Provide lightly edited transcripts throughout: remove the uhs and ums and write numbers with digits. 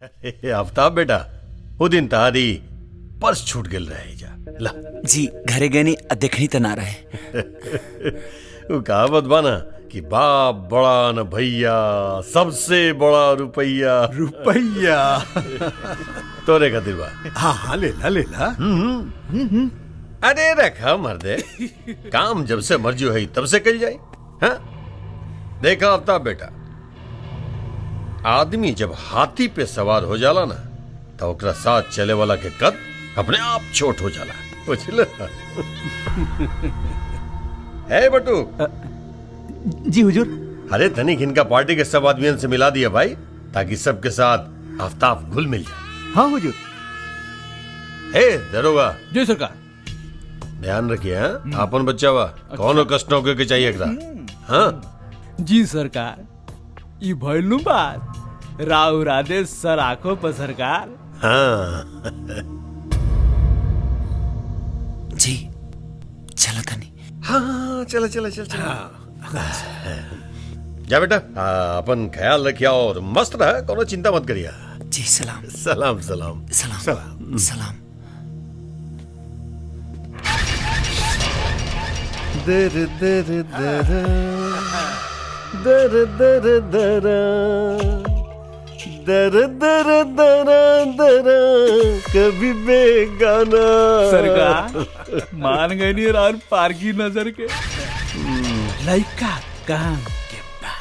आफ्ताब बेटा, वो दिन तारी पर्स छूट गेल रहे जा ला। जी घरे गए नहीं, देखनी तो ना रहे। वो कहावत बाना कि बाप बड़ा न भैया, सबसे बड़ा रुपया। रुपया। तोरे खातिर बा। हाँ हाँ लेला लेला। अरे रखा मर्दे, काम जब से मर्जी है तब से कल जाए। हाँ देखा आफ्ताब बेटा, आदमी जब हाथी पे सवार हो जाला ना तो ओकरा साथ चले वाला के कद अपने आप छोट हो जाला। बुझल? है बटू। जी हुजूर। अरे तनिक इनका पार्टी के सब आदमियों से मिला दिया भाई, ताकि सबके साथ आफ्ताब घुल मिल जाए। हाँ हुजूर। हे दरोगा, जी सरकार। ध्यान रखिए। हाँ आपन बच्चा वा कौनो कष्ट न होके के चाहिए एकरा। हाँ जी सरकार, ई भइलू बात राव राधे सर आंखों पर सरकार। हाँ जी चला था नहीं। हाँ चलो चलो चलो चलो। जा बेटा, अपन ख्याल रखिया और मस्त रहा, कोनो चिंता मत करिया। जी सलाम सलाम सलाम सलाम सलाम। सलाम। दर दर दर दर दर दर दर दर दर दर कभी बेगाना। सरकार मान गई नहीं रान पार की नजर के लइका काम के बा।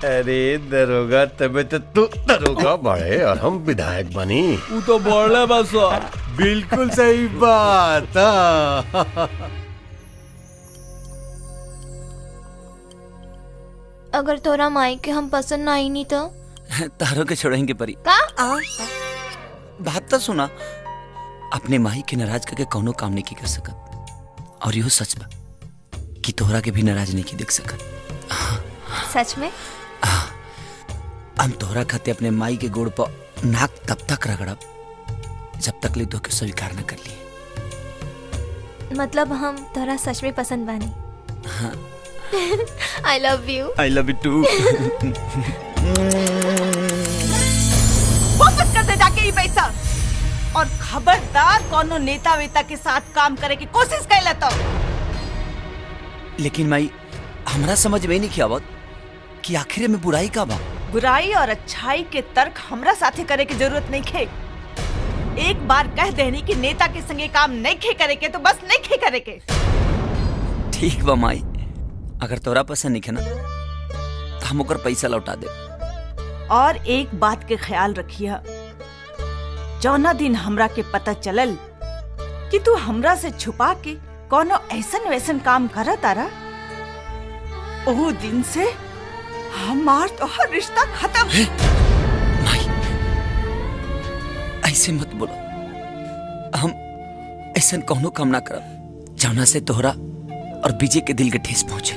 अरे दरोगा, तबे तो तू दरोगा बड़े और हम विधायक बनी। ऊ तो बोले बस। बिल्कुल सही बात। अगर तोरा माई के हम पसंद ना आई नहीं तो तारों के छोड़ेंगे परी। का? बात तो सुना, अपने माही के नाराज करके कौनो काम नहीं की कर सकत, और यो सच बा कि तोहरा के भी नाराज नहीं की देख सकत। सच में? हम तोहरा खाते अपने माई के गोड़ पर नाक तब तक रगड़ब जब तक ले धोखे स्वीकार न कर लिए। मतलब हम तोरा सच में पसंद बानी। I love you. I love you too. वापस कर दे जाके ये पैसा, और खबरदार कोनो नेता वेता के साथ काम करे की कोशिश कैला तो। लेकिन माई हमरा समझ में नहीं आवत कि आखिर में बुराई का बा। बुराई और अच्छाई के तर्क हमरा साथे करे की जरूरत नहीं खे। एक बार कह देनी कि नेता के संगे काम नहीं खे करे के तो बस नहीं खे करे के। ठीक बा माई, अगर तोरा पसंद नहीं है ना तो हम ओकर पैसा लौटा दे। और एक बात के ख्याल रखिया, जौना दिन हमरा के पता चलल कि तू हमरा से छुपा के कोनो ऐसन वैसन काम करत तारा, ओ दिन से हमार तोहर रिश्ता खत्म। माई ऐसे मत बोलो, हम ऐसा कौनो काम ना करब जौना से तोहरा और विजय के दिल के ठेस पहुंचे।